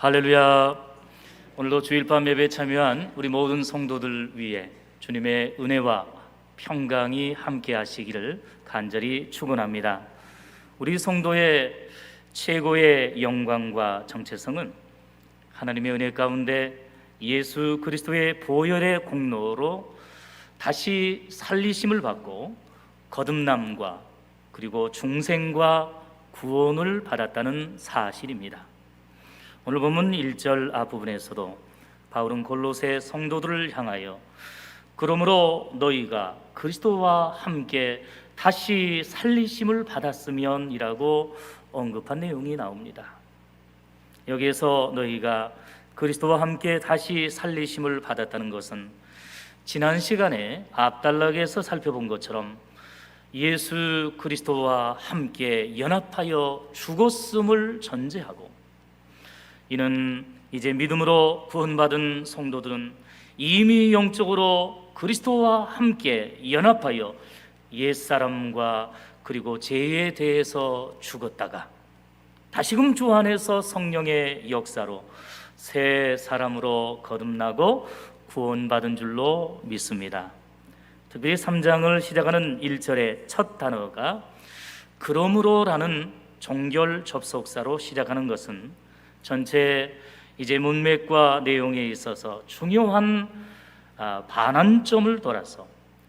할렐루야. 오늘도 주일 밤 예배에 참여한 우리 모든 성도들 위해 주님의 은혜와 평강이 함께 하시기를 간절히 축원합니다. 우리 성도의 최고의 영광과 정체성은 하나님의 은혜 가운데 예수 그리스도의 보혈의 공로로 다시 살리심을 받고 거듭남과 그리고 중생과 구원을 받았다는 사실입니다. 오늘 본문 1절 앞부분에서도 바울은 골로새 성도들을 향하여 그러므로 너희가 그리스도와 함께 다시 살리심을 받았으면 이라고 언급한 내용이 나옵니다. 여기에서 너희가 그리스도와 함께 다시 살리심을 받았다는 것은 지난 시간에 앞단락에서 살펴본 것처럼 예수 그리스도와 함께 연합하여 죽었음을 전제하고, 이는 이제 믿음으로 구원받은 성도들은 이미 영적으로 그리스도와 함께 연합하여 옛사람과 그리고 죄에 대해서 죽었다가 다시금 주 안에서 성령의 역사로 새 사람으로 거듭나고 구원받은 줄로 믿습니다. 특별히 3장을 시작하는 1절의 첫 단어가 그러므로라는 종결 접속사로 시작하는 것은 전체 이제 문맥과 내용에 있어서 중요한 반환점을 돌아서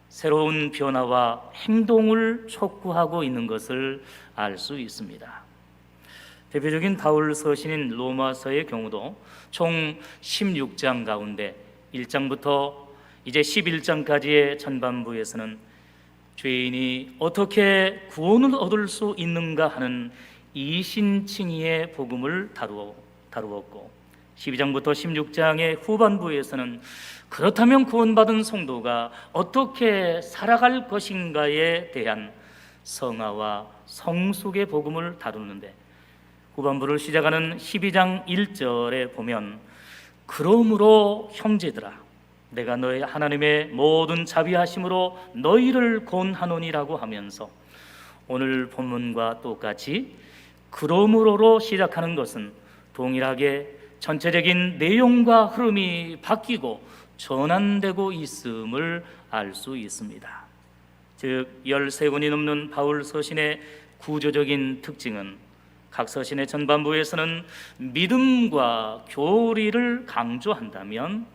새로운 변화와 행동을 촉구하고 있는 것을 알 수 있습니다. 대표적인 바울 서신인 로마서의 경우도 총 16장 가운데 1장부터 이제 11장까지의 전반부에서는 죄인이 어떻게 구원을 얻을 수 있는가 하는 이신칭의의 복음을 다루었고, 12장부터 16장의 후반부에서는 그렇다면 구원받은 성도가 어떻게 살아갈 것인가에 대한 성화와 성숙의 복음을 다루는데, 후반부를 시작하는 12장 1절에 보면 그러므로 형제들아 내가 너희 하나님의 모든 자비하심으로 너희를 권하노니라고 하면서 오늘 본문과 똑같이 그러므로로 시작하는 것은 동일하게 전체적인 내용과 흐름이 바뀌고 전환되고 있음을 알 수 있습니다. 즉 13권이 넘는 바울 서신의 구조적인 특징은 각 서신의 전반부에서는 믿음과 교리를 강조한다면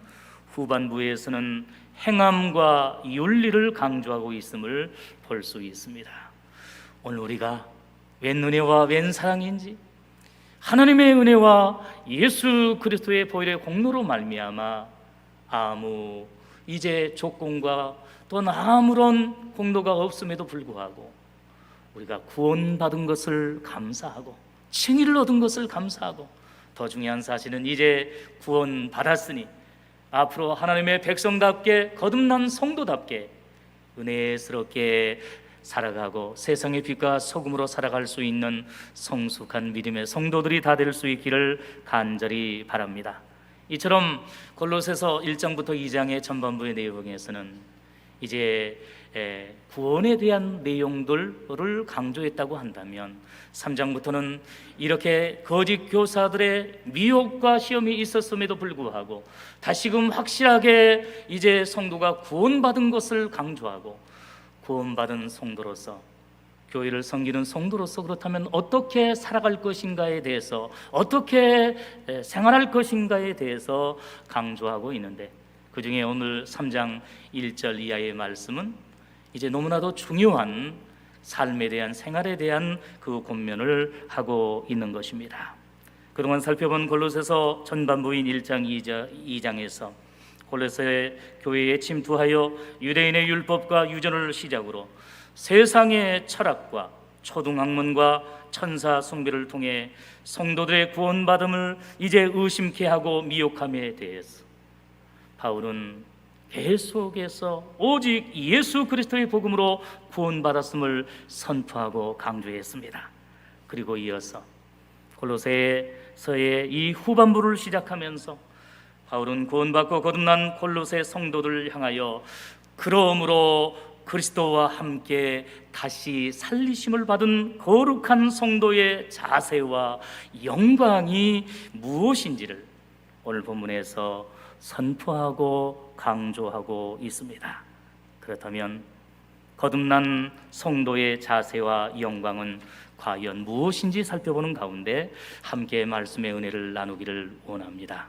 후반부에서는 행함과 윤리를 강조하고 있음을 볼 수 있습니다. 오늘 우리가 웬 은혜와 웬 사랑인지 하나님의 은혜와 예수 그리스도의 보혈의 공로로 말미암아 아무 이제 조건과 또는 아무런 공로가 없음에도 불구하고 우리가 구원받은 것을 감사하고 칭의를 얻은 것을 감사하고, 더 중요한 사실은 이제 구원받았으니 앞으로 하나님의 백성답게 거듭난 성도답게 은혜스럽게 살아가고 세상의 빛과 소금으로 살아갈 수 있는 성숙한 믿음의 성도들이 다 될 수 있기를 간절히 바랍니다. 이처럼 골로새서 1장부터 2장의 전반부의 내용에서는 이제 구원에 대한 내용들을 강조했다고 한다면 3장부터는 이렇게 거짓 교사들의 미혹과 시험이 있었음에도 불구하고 다시금 확실하게 이제 성도가 구원받은 것을 강조하고, 구원받은 성도로서 교회를 섬기는 성도로서 그렇다면 어떻게 살아갈 것인가에 대해서, 어떻게 생활할 것인가에 대해서 강조하고 있는데, 그 중에 오늘 3장 1절 이하의 말씀은 이제 너무나도 중요한 삶에 대한, 생활에 대한 그 권면을 하고 있는 것입니다. 그동안 살펴본 골로새서 전반부인 1장 2장에서 골로새 교회에 침투하여 유대인의 율법과 유전을 시작으로 세상의 철학과 초등학문과 천사 숭배를 통해 성도들의 구원받음을 이제 의심케 하고 미혹함에 대해서 바울은 계속해서 오직 예수 그리스도의 복음으로 구원받았음을 선포하고 강조했습니다. 그리고 이어서 골로새서의 이 후반부를 시작하면서 바울은 구원받고 거듭난 골로새 성도들을 향하여 그러므로 그리스도와 함께 다시 살리심을 받은 거룩한 성도의 자세와 영광이 무엇인지를 오늘 본문에서 선포하고 강조하고 있습니다. 그렇다면 거듭난 성도의 자세와 영광은 과연 무엇인지 살펴보는 가운데 함께 말씀의 은혜를 나누기를 원합니다.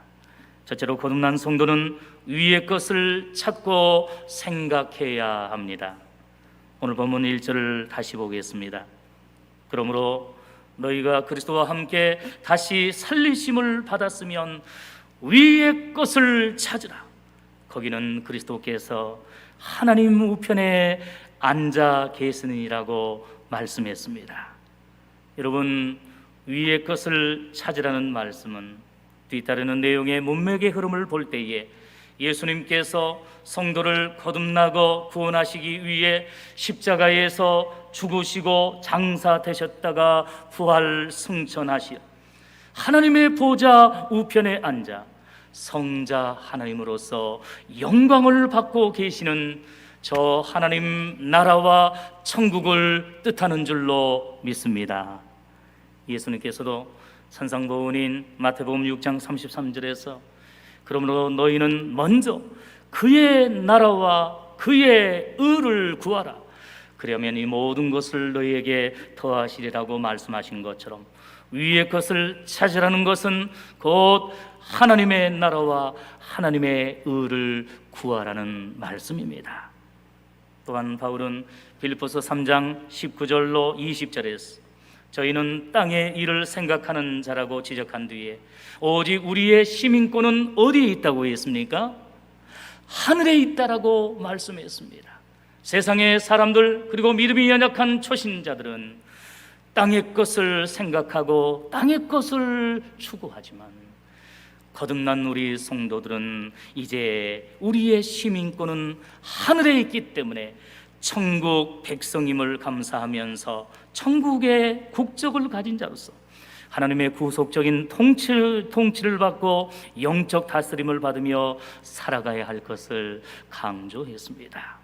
첫째로, 거듭난 성도는 위의 것을 찾고 생각해야 합니다. 오늘 본문 1절을 다시 보겠습니다. 그러므로 너희가 그리스도와 함께 다시 살리심을 받았으면 위의 것을 찾으라. 거기는 그리스도께서 하나님 우편에 앉아 계시느니라고 말씀했습니다. 여러분, 위의 것을 찾으라는 말씀은 뒤따르는 내용의 문맥의 흐름을 볼 때에 예수님께서 성도를 거듭나고 구원하시기 위해 십자가에서 죽으시고 장사되셨다가 부활 승천하시어 하나님의 보좌 우편에 앉아 성자 하나님으로서 영광을 받고 계시는 저 하나님 나라와 천국을 뜻하는 줄로 믿습니다. 예수님께서도 산상보훈인 마태복음 6장 33절에서 그러므로 너희는 먼저 그의 나라와 그의 의를 구하라. 그러면 이 모든 것을 너희에게 더하시리라고 말씀하신 것처럼 위의 것을 찾으라는 것은 곧 하나님의 나라와 하나님의 의를 구하라는 말씀입니다. 또한 바울은 빌립보서 3장 19절로 20절에서 저희는 땅의 일을 생각하는 자라고 지적한 뒤에 오직 우리의 시민권은 어디에 있다고 했습니까? 하늘에 있다라고 말씀했습니다. 세상의 사람들 그리고 믿음이 연약한 초신자들은 땅의 것을 생각하고 땅의 것을 추구하지만 거듭난 우리 성도들은 이제 우리의 시민권은 하늘에 있기 때문에 천국 백성임을 감사하면서 천국의 국적을 가진 자로서 하나님의 구속적인 통치를 받고 영적 다스림을 받으며 살아가야 할 것을 강조했습니다.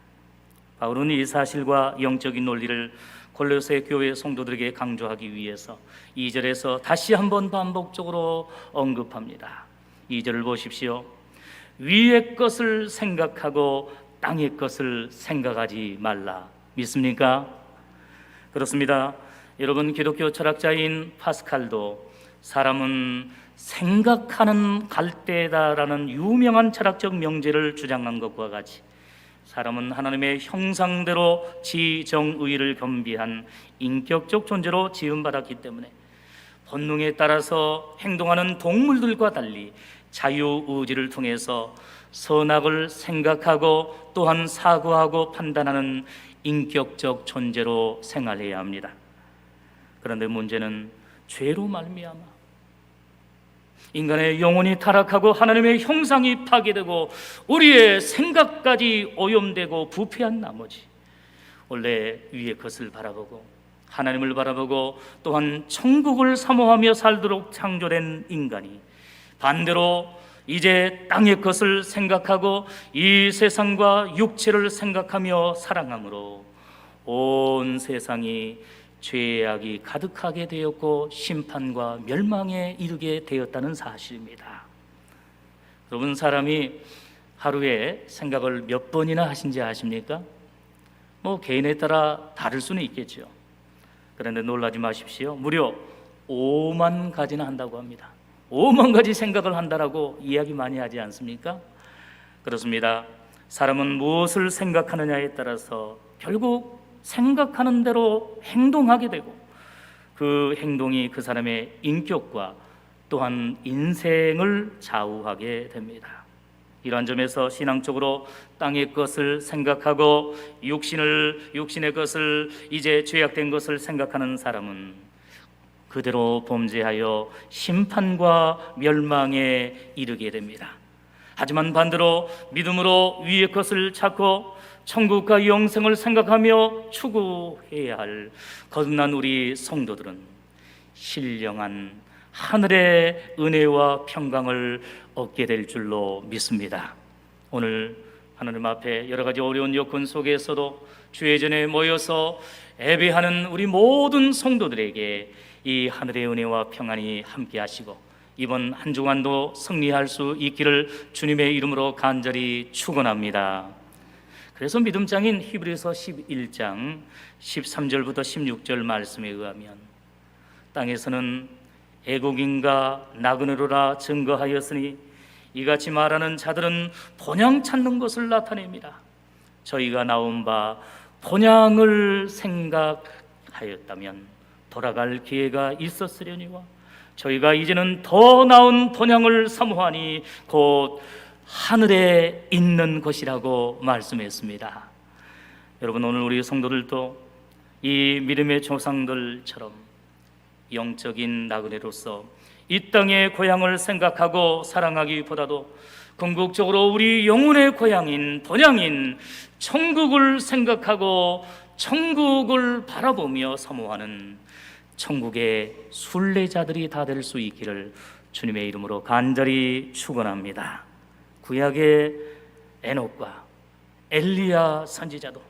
바울은 이 사실과 영적인 논리를 골로새 교회 성도들에게 강조하기 위해서 2절에서 다시 한번 반복적으로 언급합니다. 2절을 보십시오. 위의 것을 생각하고 땅의 것을 생각하지 말라. 믿습니까? 그렇습니다. 여러분, 기독교 철학자인 파스칼도 사람은 생각하는 갈대다라는 유명한 철학적 명제를 주장한 것과 같이 사람은 하나님의 형상대로 지정의를 겸비한 인격적 존재로 지음받았기 때문에 본능에 따라서 행동하는 동물들과 달리 자유의지를 통해서 선악을 생각하고 또한 사고하고 판단하는 인격적 존재로 생활해야 합니다. 그런데 문제는 죄로 말미암아 인간의 영혼이 타락하고 하나님의 형상이 파괴되고 우리의 생각까지 오염되고 부패한 나머지 원래 위의 것을 바라보고 하나님을 바라보고 또한 천국을 사모하며 살도록 창조된 인간이 반대로 이제 땅의 것을 생각하고 이 세상과 육체를 생각하며 살아가므로 온 세상이 죄악이 가득하게 되었고 심판과 멸망에 이르게 되었다는 사실입니다. 여러분, 사람이 하루에 생각을 몇 번이나 하신지 아십니까? 개인에 따라 다를 수는 있겠죠. 그런데 놀라지 마십시오. 무려 5만 가지나 한다고 합니다. 5만 가지 생각을 한다라고 이야기 많이 하지 않습니까? 그렇습니다. 사람은 무엇을 생각하느냐에 따라서 결국 생각하는 대로 행동하게 되고 그 행동이 그 사람의 인격과 또한 인생을 좌우하게 됩니다. 이러한 점에서 신앙적으로 땅의 것을 생각하고 육신의 것을 이제 죄악된 것을 생각하는 사람은 그대로 범죄하여 심판과 멸망에 이르게 됩니다. 하지만 반대로 믿음으로 위의 것을 찾고 천국과 영생을 생각하며 추구해야 할 거듭난 우리 성도들은 신령한 하늘의 은혜와 평강을 얻게 될 줄로 믿습니다. 오늘 하나님 앞에 여러 가지 어려운 여건 속에서도 주의 전에 모여서 예배하는 우리 모든 성도들에게 이 하늘의 은혜와 평안이 함께 하시고 이번 한 주간도 승리할 수 있기를 주님의 이름으로 간절히 축원합니다. 그래서 믿음장인 히브리서 11장 13절부터 16절 말씀에 의하면 땅에서는 애국인과 나그네로라 증거하였으니 이같이 말하는 자들은 본향 찾는 것을 나타냅니다. 저희가 나온 바 본향을 생각하였다면 돌아갈 기회가 있었으려니와 저희가 이제는 더 나은 본향을 사모하니 곧 하늘에 있는 것이라고 말씀했습니다. 여러분, 오늘 우리 성도들도 이 믿음의 조상들처럼 영적인 나그네로서 이 땅의 고향을 생각하고 사랑하기보다도 궁극적으로 우리 영혼의 고향인 본향인 천국을 생각하고 천국을 바라보며 사모하는 천국의 순례자들이 다 될 수 있기를 주님의 이름으로 간절히 축원합니다. 구약의 에녹과 엘리야 선지자도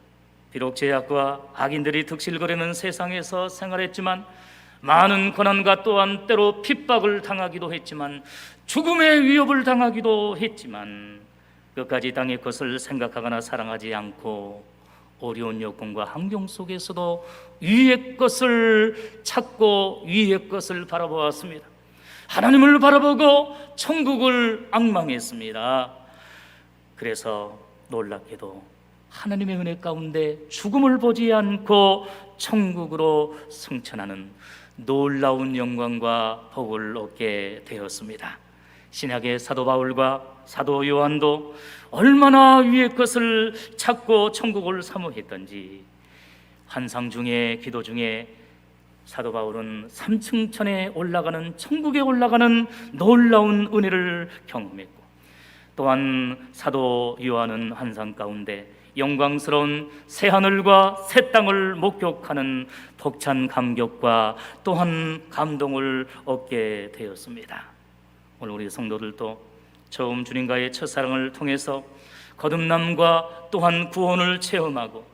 비록 죄악과 악인들이 득실거리는 세상에서 생활했지만 많은 고난과 또한 때로 핍박을 당하기도 했지만 죽음의 위협을 당하기도 했지만 끝까지 땅의 것을 생각하거나 사랑하지 않고 어려운 여건과 환경 속에서도 위의 것을 찾고 위의 것을 바라보았습니다. 하나님을 바라보고 천국을 앙망했습니다. 그래서 놀랍게도 하나님의 은혜 가운데 죽음을 보지 않고 천국으로 승천하는 놀라운 영광과 복을 얻게 되었습니다. 신약의 사도 바울과 사도 요한도 얼마나 위의 것을 찾고 천국을 사모했던지 환상 중에 기도 중에 사도 바울은 3층 천에 올라가는 천국에 올라가는 놀라운 은혜를 경험했고 또한 사도 요한은 환상 가운데 영광스러운 새하늘과 새 땅을 목격하는 벅찬 감격과 또한 감동을 얻게 되었습니다. 오늘 우리 성도들도 처음 주님과의 첫사랑을 통해서 거듭남과 또한 구원을 체험하고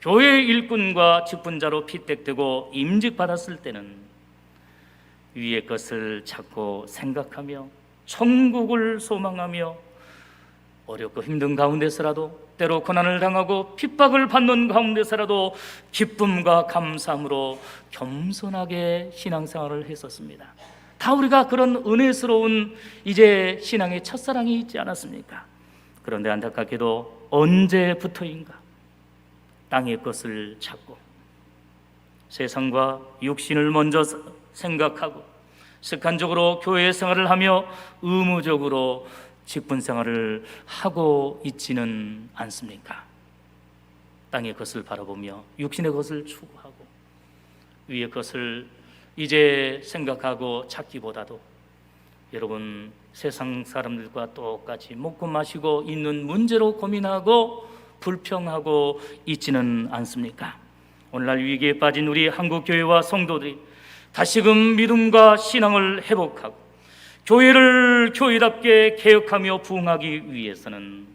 교회 일꾼과 직분자로 피택되고 임직받았을 때는 위의 것을 찾고 생각하며 천국을 소망하며 어렵고 힘든 가운데서라도 때로 고난을 당하고 핍박을 받는 가운데서라도 기쁨과 감사함으로 겸손하게 신앙생활을 했었습니다. 다 우리가 그런 은혜스러운 이제 신앙의 첫사랑이 있지 않았습니까? 그런데 안타깝게도 언제부터인가 땅의 것을 찾고 세상과 육신을 먼저 생각하고 습관적으로 교회 생활을 하며 의무적으로 직분 생활을 하고 있지는 않습니까? 땅의 것을 바라보며 육신의 것을 추구하고 위의 것을 이제 생각하고 찾기보다도 여러분 세상 사람들과 똑같이 먹고 마시고 있는 문제로 고민하고 불평하고 있지는 않습니까? 오늘날 위기에 빠진 우리 한국교회와 성도들이 다시금 믿음과 신앙을 회복하고 교회를 교회답게 개혁하며 부흥하기 위해서는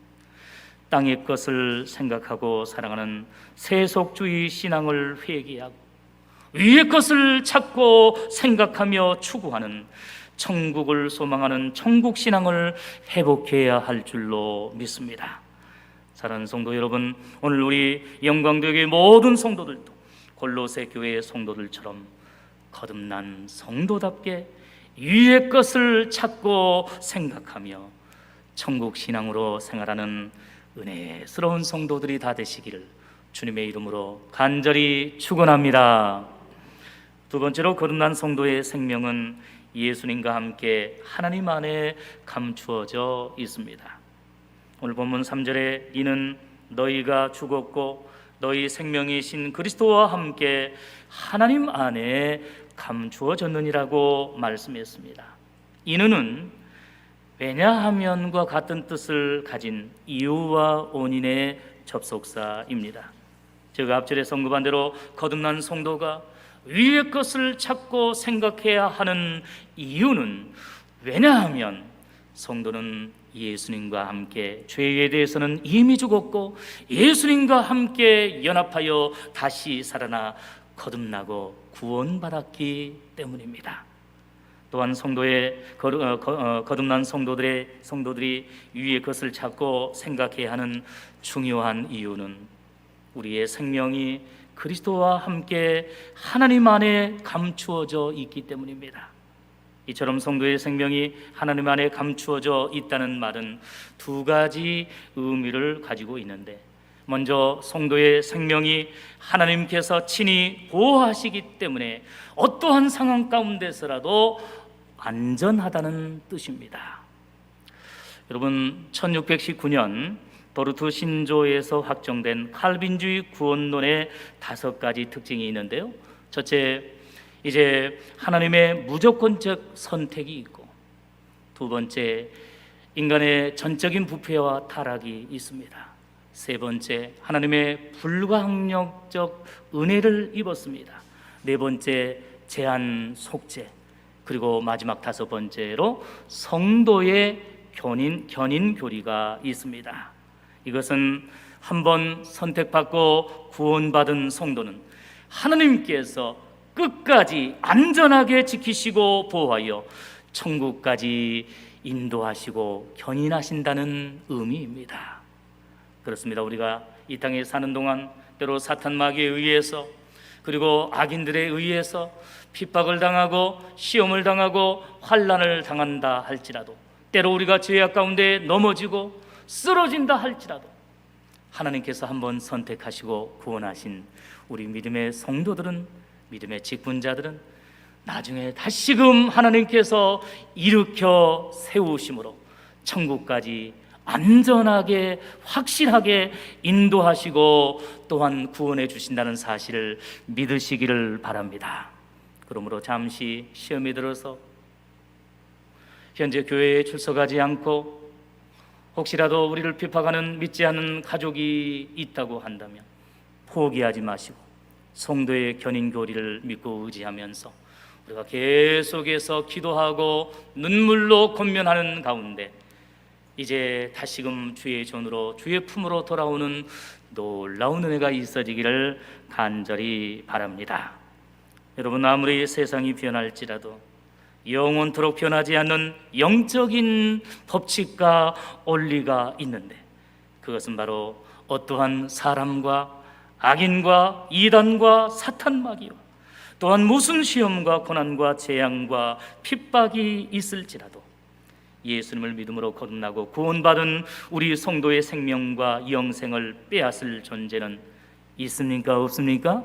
땅의 것을 생각하고 사랑하는 세속주의 신앙을 회개하고 위의 것을 찾고 생각하며 추구하는 천국을 소망하는 천국신앙을 회복해야 할 줄로 믿습니다. 사랑하는 성도 여러분, 오늘 우리 영광되게 모든 성도들도 골로새 교회의 성도들처럼 거듭난 성도답게 위의 것을 찾고 생각하며 천국신앙으로 생활하는 은혜스러운 성도들이 다 되시기를 주님의 이름으로 간절히 축원합니다. 두 번째로 거듭난 성도의 생명은 예수님과 함께 하나님 안에 감추어져 있습니다. 오늘 본문 3절에 이는 너희가 죽었고 너희 생명이신 그리스도와 함께 하나님 안에 감추어졌느니라고 말씀했습니다. 이는은 왜냐하면과 같은 뜻을 가진 이유와 원인의 접속사입니다. 제가 앞절에 언급한 대로 거듭난 성도가 위의 것을 찾고 생각해야 하는 이유는 왜냐하면 성도는 예수님과 함께 죄에 대해서는 이미 죽었고 예수님과 함께 연합하여 다시 살아나 거듭나고 구원받았기 때문입니다. 또한 성도의 거듭난 성도들이 위의 것을 찾고 생각해야 하는 중요한 이유는 우리의 생명이 그리스도와 함께 하나님 안에 감추어져 있기 때문입니다. 이처럼 성도의 생명이 하나님 안에 감추어져 있다는 말은 두 가지 의미를 가지고 있는데, 먼저 성도의 생명이 하나님께서 친히 보호하시기 때문에 어떠한 상황 가운데서라도 안전하다는 뜻입니다. 여러분, 1619년 도르트 신조에서 확정된 칼빈주의 구원론의 5가지 특징이 있는데요. 첫째, 이제 하나님의 무조건적 선택이 있고, 두 번째, 인간의 전적인 부패와 타락이 있습니다. 세 번째, 하나님의 불가항력적 은혜를 입었습니다. 네 번째, 제한 속죄. 그리고 마지막 5번째로 성도의 견인 교리가 있습니다. 이것은 한번 선택받고 구원받은 성도는 하나님께서 끝까지 안전하게 지키시고 보호하여 천국까지 인도하시고 견인하신다는 의미입니다. 그렇습니다. 우리가 이 땅에 사는 동안 때로 사탄 마귀에 의해서, 그리고 악인들에 의해서 핍박을 당하고 시험을 당하고 환난을 당한다 할지라도, 때로 우리가 죄악 가운데 넘어지고 쓰러진다 할지라도, 하나님께서 한번 선택하시고 구원하신 우리 믿음의 성도들은, 믿음의 직분자들은 나중에 다시금 하나님께서 일으켜 세우심으로 천국까지 안전하게 확실하게 인도하시고 또한 구원해 주신다는 사실을 믿으시기를 바랍니다. 그러므로 잠시 시험에 들어서 현재 교회에 출석하지 않고 혹시라도 우리를 비판하는 믿지 않는 가족이 있다고 한다면 포기하지 마시고 성도의 견인 교리를 믿고 의지하면서 우리가 계속해서 기도하고 눈물로 권면하는 가운데 이제 다시금 주의 손으로 주의 품으로 돌아오는 놀라운 은혜가 있어지기를 간절히 바랍니다. 여러분, 아무리 세상이 변할지라도 영원토록 변하지 않는 영적인 법칙과 원리가 있는데, 그것은 바로 어떠한 사람과 악인과 이단과 사탄 마귀와 또한 무슨 시험과 고난과 재앙과 핍박이 있을지라도 예수님을 믿음으로 거듭나고 구원받은 우리 성도의 생명과 영생을 빼앗을 존재는 있습니까? 없습니까?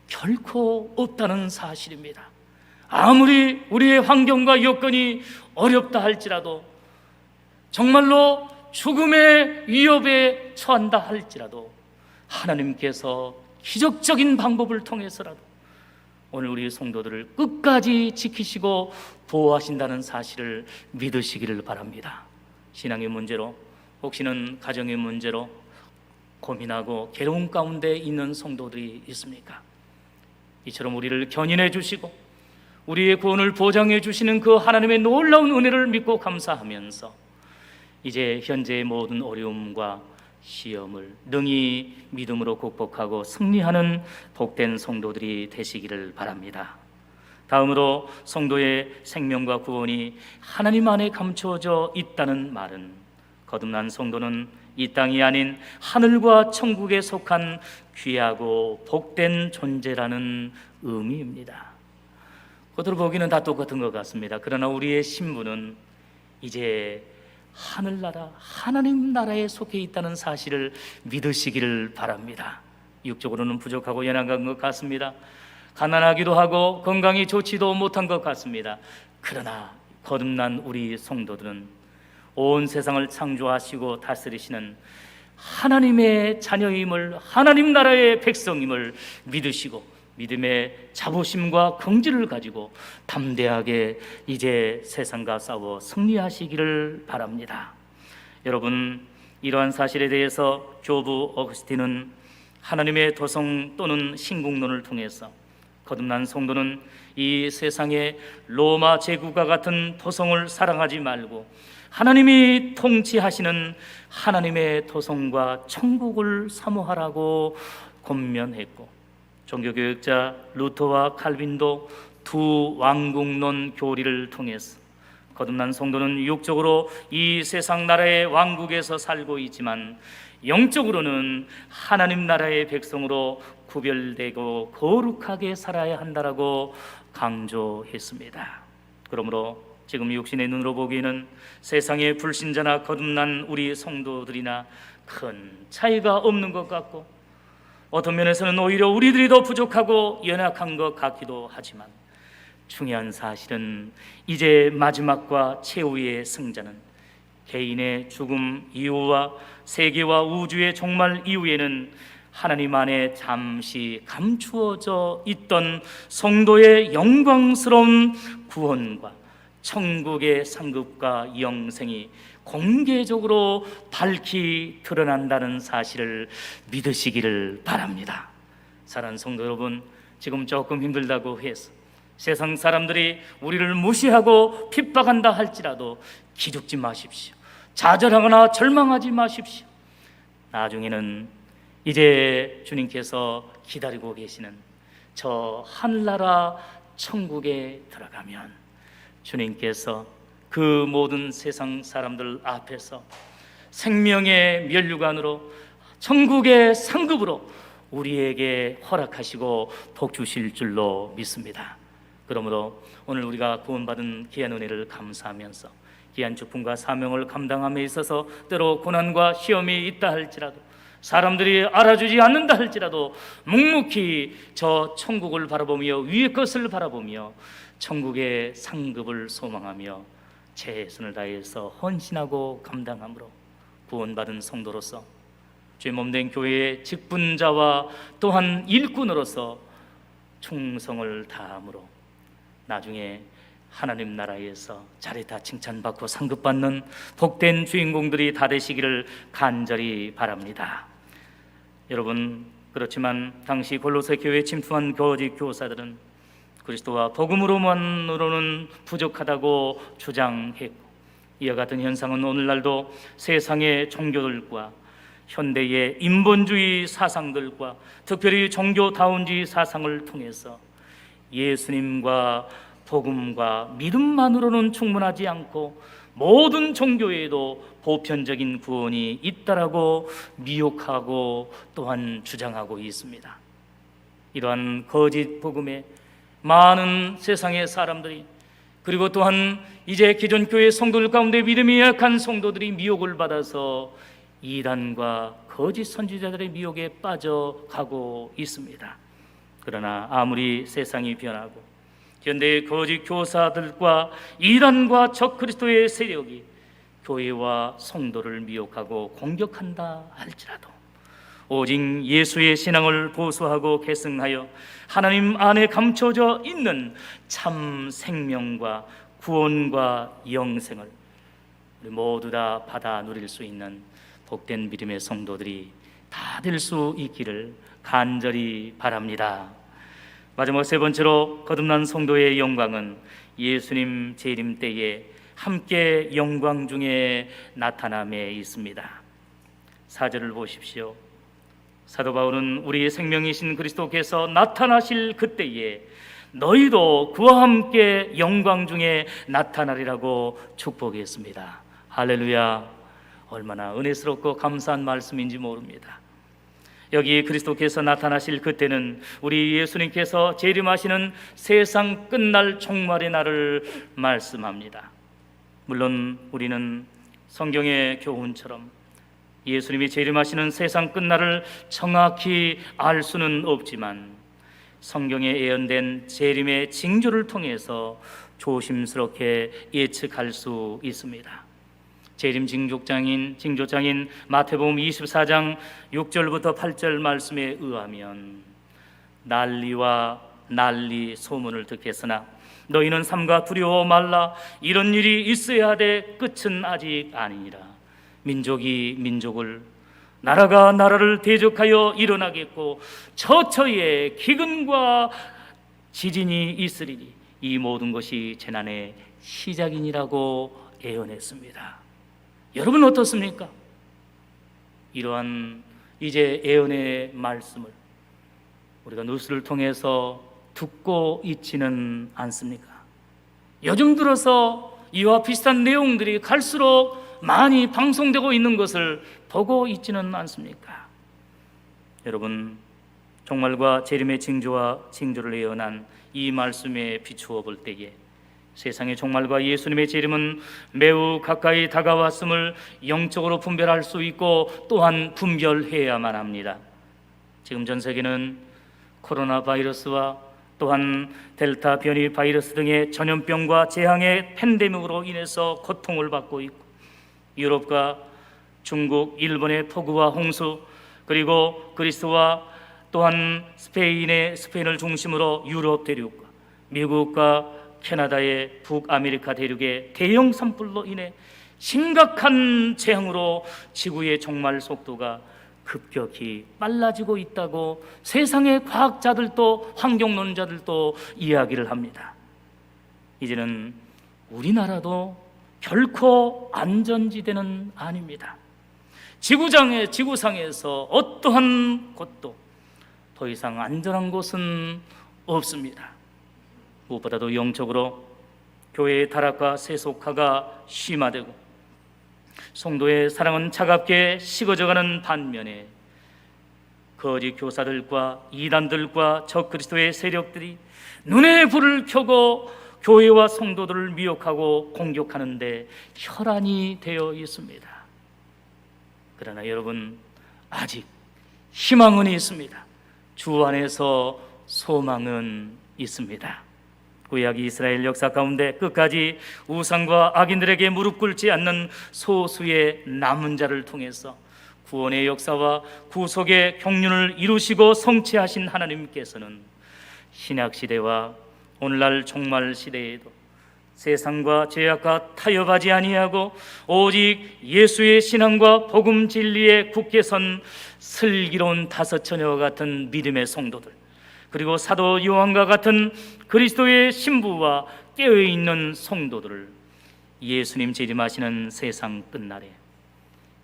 결코 없다는 사실입니다. 아무리 우리의 환경과 여건이 어렵다 할지라도, 정말로 죽음의 위협에 처한다 할지라도 하나님께서 기적적인 방법을 통해서라도 오늘 우리 성도들을 끝까지 지키시고 보호하신다는 사실을 믿으시기를 바랍니다. 신앙의 문제로, 혹시는 가정의 문제로 고민하고 괴로운 가운데 있는 성도들이 있습니까? 이처럼 우리를 견인해 주시고 우리의 구원을 보장해 주시는 그 하나님의 놀라운 은혜를 믿고 감사하면서 이제 현재의 모든 어려움과 시험을 능히 믿음으로 극복하고 승리하는 복된 성도들이 되시기를 바랍니다. 다음으로 성도의 생명과 구원이 하나님 안에 감추어져 있다는 말은 거듭난 성도는 이 땅이 아닌 하늘과 천국에 속한 귀하고 복된 존재라는 의미입니다. 겉으로 보기는 다 똑같은 것 같습니다. 그러나 우리의 신분은 이제 하늘나라, 하나님 나라에 속해 있다는 사실을 믿으시기를 바랍니다. 육적으로는 부족하고 연약한 것 같습니다. 가난하기도 하고 건강이 좋지도 못한 것 같습니다. 그러나 거듭난 우리 성도들은 온 세상을 창조하시고 다스리시는 하나님의 자녀임을, 하나님 나라의 백성임을 믿으시고 믿음의 자부심과 긍지를 가지고 담대하게 이제 세상과 싸워 승리하시기를 바랍니다. 여러분, 이러한 사실에 대해서 교부 어거스틴은 하나님의 도성 또는 신국론을 통해서 거듭난 성도는 이 세상의 로마 제국과 같은 토성을 사랑하지 말고 하나님이 통치하시는 하나님의 토성과 천국을 사모하라고 권면했고, 종교교육자 루터와 칼빈도 두 왕국론 교리를 통해서 거듭난 성도는 육적으로 이 세상 나라의 왕국에서 살고 있지만 영적으로는 하나님 나라의 백성으로 구별되고 거룩하게 살아야 한다라고 강조했습니다. 그러므로 지금 육신의 눈으로 보기에는 세상의 불신자나 거듭난 우리 성도들이나 큰 차이가 없는 것 같고, 어떤 면에서는 오히려 우리들이 더 부족하고 연약한 것 같기도 하지만, 중요한 사실은 이제 마지막과 최후의 승자는 개인의 죽음 이후와 세계와 우주의 종말 이후에는 하나님 안에 잠시 감추어져 있던 성도의 영광스러운 구원과 천국의 상급과 영생이 공개적으로 밝히 드러난다는 사실을 믿으시기를 바랍니다. 사랑하는 성도 여러분, 지금 조금 힘들다고 해서 세상 사람들이 우리를 무시하고 핍박한다 할지라도 기죽지 마십시오. 좌절하거나 절망하지 마십시오. 나중에는 이제 주님께서 기다리고 계시는 저 하늘나라 천국에 들어가면 주님께서 그 모든 세상 사람들 앞에서 생명의 면류관으로 천국의 상급으로 우리에게 허락하시고 복 주실 줄로 믿습니다. 그러므로 오늘 우리가 구원받은 귀한 은혜를 감사하면서 귀한 직분과 사명을 감당함에 있어서 때로 고난과 시험이 있다 할지라도, 사람들이 알아주지 않는다 할지라도 묵묵히 저 천국을 바라보며 위의 것을 바라보며 천국의 상급을 소망하며 최선을 다해서 헌신하고 감당함으로 구원받은 성도로서 죄 몸된 교회의 직분자와 또한 일꾼으로서 충성을 다함으로 나중에 하나님 나라에서 잘했다 칭찬받고 상급받는 복된 주인공들이 다 되시기를 간절히 바랍니다. 여러분, 그렇지만 당시 골로새 교회에 침투한 거짓 교사들은 그리스도와 복음으로만으로는 부족하다고 주장했고, 이와 같은 현상은 오늘날도 세상의 종교들과 현대의 인본주의 사상들과 특별히 종교다운주의 사상을 통해서 예수님과 복음과 믿음만으로는 충분하지 않고 모든 종교에도 보편적인 구원이 있다라고 미혹하고 또한 주장하고 있습니다. 이러한 거짓 복음에 많은 세상의 사람들이, 그리고 또한 이제 기존 교회 성도들 가운데 믿음이 약한 성도들이 미혹을 받아서 이단과 거짓 선지자들의 미혹에 빠져가고 있습니다. 그러나 아무리 세상이 변하고 현대의 거짓 교사들과 이단과 적그리스도의 세력이 교회와 성도를 미혹하고 공격한다 할지라도 오직 예수의 신앙을 보수하고 계승하여 하나님 안에 감춰져 있는 참 생명과 구원과 영생을 우리 모두 다 받아 누릴 수 있는 복된 믿음의 성도들이 다 될 수 있기를 간절히 바랍니다. 마지막 세 번째로 거듭난 성도의 영광은 예수님 재림 때에 함께 영광 중에 나타남에 있습니다. 4절을 보십시오. 사도 바울은 우리의 생명이신 그리스도께서 나타나실 그때에 너희도 그와 함께 영광 중에 나타나리라고 축복했습니다. 할렐루야. 얼마나 은혜스럽고 감사한 말씀인지 모릅니다. 여기 그리스도께서 나타나실 그때는 우리 예수님께서 재림하시는 세상 끝날 종말의 날을 말씀합니다. 물론 우리는 성경의 교훈처럼 예수님이 재림하시는 세상 끝날을 정확히 알 수는 없지만 성경에 예언된 재림의 징조를 통해서 조심스럽게 예측할 수 있습니다. 재림 징조장인 마태복음 24장 6절부터 8절 말씀에 의하면 난리와 난리 소문을 듣겠으나 너희는 삼가 두려워 말라. 이런 일이 있어야 하되 끝은 아직 아니니라. 민족이 민족을, 나라가 나라를 대적하여 일어나겠고 처처에 기근과 지진이 있으리니 이 모든 것이 재난의 시작이니라고 예언했습니다. 여러분 어떻습니까? 이러한 이제 예언의 말씀을 우리가 뉴스를 통해서 듣고 있지는 않습니까? 요즘 들어서 이와 비슷한 내용들이 갈수록 많이 방송되고 있는 것을 보고 있지는 않습니까? 여러분, 종말과 재림의 징조를 예언한 이 말씀에 비추어 볼 때에 세상의 종말과 예수님의 재림은 매우 가까이 다가왔음을 영적으로 분별할 수 있고 또한 분별해야만 합니다. 지금 전 세계는 코로나 바이러스와 또한 델타 변이 바이러스 등의 전염병과 재앙의 팬데믹으로 인해서 고통을 받고 있고, 유럽과 중국, 일본의 폭우와 홍수, 그리고 그리스와 또한 스페인을 중심으로 유럽 대륙과 미국과 캐나다의 북아메리카 대륙의 대형 산불로 인해 심각한 재앙으로 지구의 종말 속도가 급격히 빨라지고 있다고 세상의 과학자들도 환경론자들도 이야기를 합니다. 이제는 우리나라도 결코 안전지대는 아닙니다. 지구상에서 어떠한 곳도 더 이상 안전한 곳은 없습니다. 무엇보다도 영적으로 교회의 타락과 세속화가 심화되고 성도의 사랑은 차갑게 식어져가는 반면에 거짓 교사들과 이단들과 적그리스도의 세력들이 눈에 불을 켜고 교회와 성도들을 미혹하고 공격하는 데 혈안이 되어 있습니다. 그러나 여러분, 아직 희망은 있습니다. 주 안에서 소망은 있습니다. 구약 이스라엘 역사 가운데 끝까지 우상과 악인들에게 무릎 꿇지 않는 소수의 남은 자를 통해서 구원의 역사와 구속의 경륜을 이루시고 성취하신 하나님께서는 신약시대와 오늘날 종말 시대에도 세상과 죄악과 타협하지 아니하고 오직 예수의 신앙과 복음 진리에 굳게 선 슬기로운 다섯 처녀와 같은 믿음의 성도들, 그리고 사도 요한과 같은 그리스도의 신부와 깨어있는 성도들을 예수님 재림하시는 세상 끝날에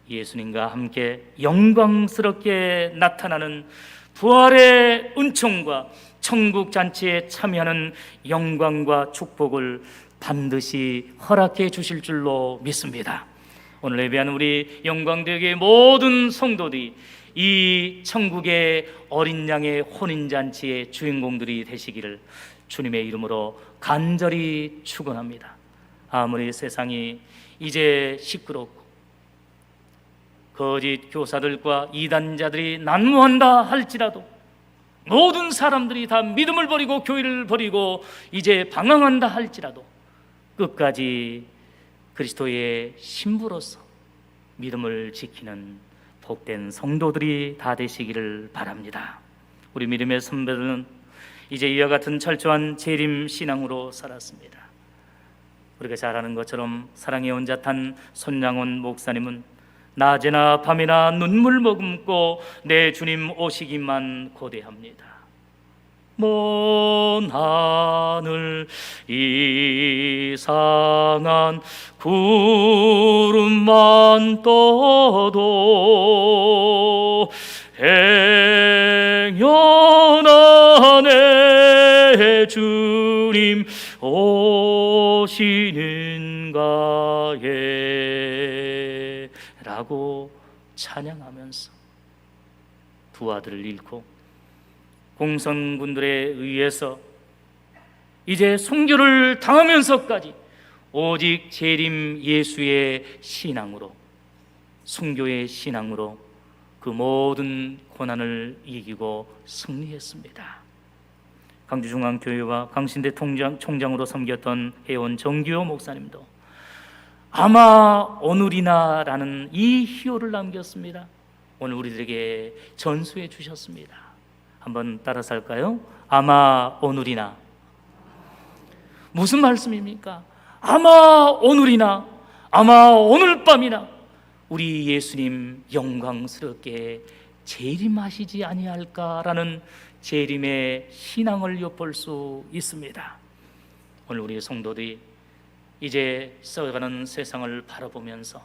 예수님과 함께 영광스럽게 나타나는 부활의 은총과 천국 잔치에 참여하는 영광과 축복을 반드시 허락해 주실 줄로 믿습니다. 오늘 예배하는 우리 영광대교의 모든 성도들이 이 천국의 어린 양의 혼인잔치의 주인공들이 되시기를 주님의 이름으로 간절히 축원합니다. 아무리 세상이 이제 시끄럽고 거짓 교사들과 이단자들이 난무한다 할지라도, 모든 사람들이 다 믿음을 버리고 교회를 버리고 이제 방황한다 할지라도 끝까지 그리스도의 신부로서 믿음을 지키는 복된 성도들이 다 되시기를 바랍니다. 우리 믿음의 선배들은 이제 이와 같은 철저한 재림 신앙으로 살았습니다. 우리가 잘 아는 것처럼 사랑의 온자탄 손양원 목사님은 낮에나 밤이나 눈물 머금고 내 주님 오시기만 고대합니다. 먼 하늘 이상한 구름만 떠도 행여나 주님 오시는가에 라고 찬양하면서 두 아들을 잃고 공산군들에 의해서 이제 순교를 당하면서까지 오직 재림 예수의 신앙으로, 순교의 신앙으로 그 모든 고난을 이기고 승리했습니다. 강주중앙교회와 강신대 총장으로 섬겼던 해원 정규호 목사님도 아마 오늘이나 라는 이 희호를 남겼습니다. 오늘 우리들에게 전수해 주셨습니다. 한번 따라서 할까요? 아마 오늘이나. 무슨 말씀입니까? 아마 오늘이나, 아마 오늘 밤이나 우리 예수님 영광스럽게 재림하시지 아니할까라는 재림의 신앙을 엿볼 수 있습니다. 오늘 우리 성도들이 이제 써가는 세상을 바라보면서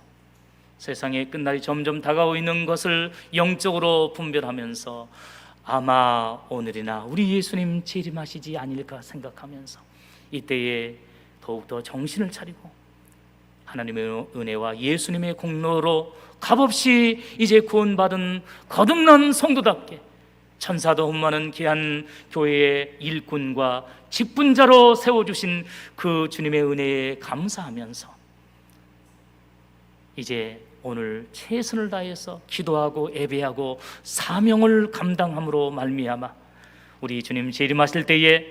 세상의 끝날이 점점 다가오고 있는 것을 영적으로 분별하면서 아마 오늘이나 우리 예수님 재림하시지 아닐까 생각하면서 이때에 더욱더 정신을 차리고 하나님의 은혜와 예수님의 공로로 값없이 이제 구원받은 거듭난 성도답게 천사도 흠모하는 귀한 교회의 일꾼과 직분자로 세워주신 그 주님의 은혜에 감사하면서 이제 오늘 최선을 다해서 기도하고 예배하고 사명을 감당함으로 말미암아 우리 주님 재림하실 때에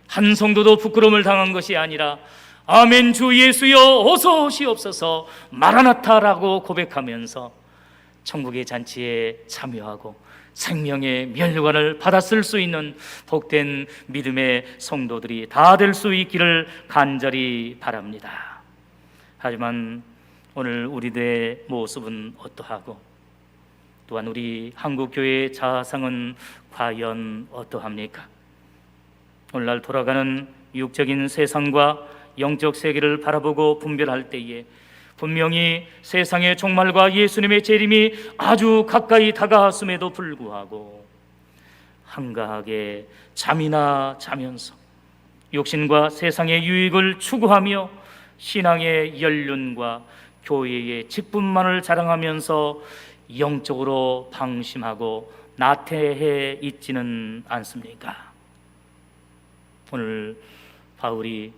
한 성도도 부끄러움을 당한 것이 아니라 아멘 주 예수여 어서 오시옵소서 마라나타라고 고백하면서 천국의 잔치에 참여하고 생명의 면류관을 받았을 수 있는 복된 믿음의 성도들이 다 될 수 있기를 간절히 바랍니다. 하지만 오늘 우리들의 모습은 어떠하고 또한 우리 한국교회의 자상은 과연 어떠합니까? 오늘날 돌아가는 육적인 세상과 영적 세계를 바라보고 분별할 때에 분명히 세상의 종말과 예수님의 재림이 아주 가까이 다가왔음에도 불구하고 한가하게 잠이나 자면서 육신과 세상의 유익을 추구하며 신앙의 연륜과 교회의 직분만을 자랑하면서 영적으로 방심하고 나태해 있지는 않습니까? 오늘 바울이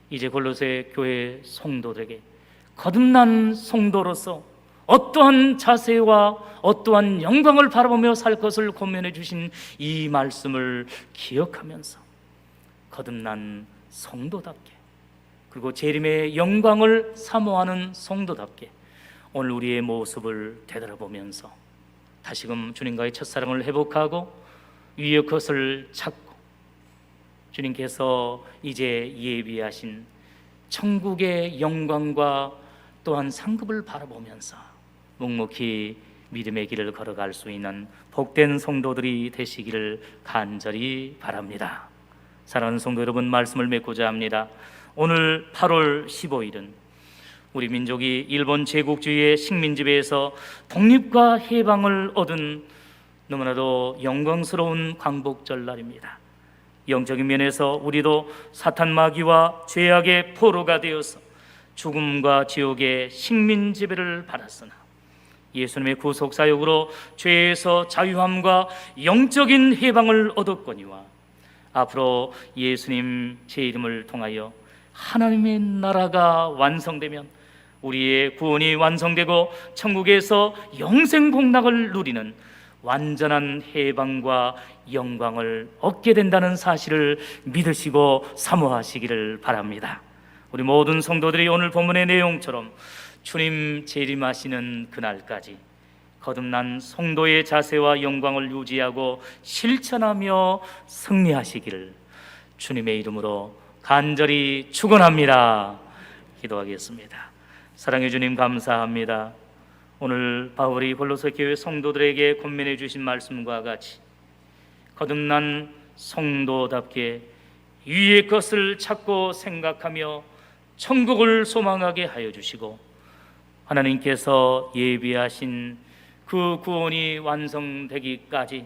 이제 골로새 교회 성도들에게 거듭난 성도로서 어떠한 자세와 어떠한 영광을 바라보며 살 것을 권면해 주신 이 말씀을 기억하면서 거듭난 성도답게 그리고 재림의 영광을 사모하는 성도답게 오늘 우리의 모습을 되돌아보면서 다시금 주님과의 첫사랑을 회복하고 위의 것을 찾고 주님께서 이제 예비하신 천국의 영광과 또한 상급을 바라보면서 묵묵히 믿음의 길을 걸어갈 수 있는 복된 성도들이 되시기를 간절히 바랍니다. 사랑하는 성도 여러분, 말씀을 맺고자 합니다. 오늘 8월 15일은 우리 민족이 일본 제국주의의 식민지배에서 독립과 해방을 얻은 너무나도 영광스러운 광복절 날입니다. 영적인 면에서 우리도 사탄 마귀와 죄악의 포로가 되어서 죽음과 지옥의 식민지배를 받았으나 예수님의 구속사역으로 죄에서 자유함과 영적인 해방을 얻었거니와 앞으로 예수님 제 이름을 통하여 하나님의 나라가 완성되면 우리의 구원이 완성되고 천국에서 영생 복락을 누리는 완전한 해방과 영광을 얻게 된다는 사실을 믿으시고 사모하시기를 바랍니다. 우리 모든 성도들이 오늘 본문의 내용처럼 주님 재림하시는 그날까지 거듭난 성도의 자세와 영광을 유지하고 실천하며 승리하시기를 주님의 이름으로 간절히 축원합니다. 기도하겠습니다. 사랑해 주님 감사합니다. 오늘 바울이 골로새 교회 성도들에게 권면해 주신 말씀과 같이 거듭난 성도답게 위의 것을 찾고 생각하며 천국을 소망하게 하여 주시고 하나님께서 예비하신 그 구원이 완성되기까지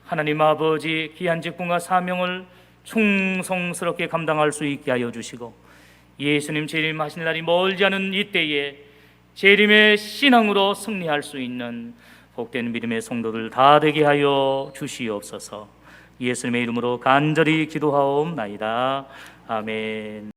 하나님 아버지 귀한 직분과 사명을 충성스럽게 감당할 수 있게 하여 주시고 예수님 재림하신 날이 멀지 않은 이때에 재림의 신앙으로 승리할 수 있는 복된 믿음의 성도들 다 되게 하여 주시옵소서. 예수님의 이름으로 간절히 기도하옵나이다. 아멘.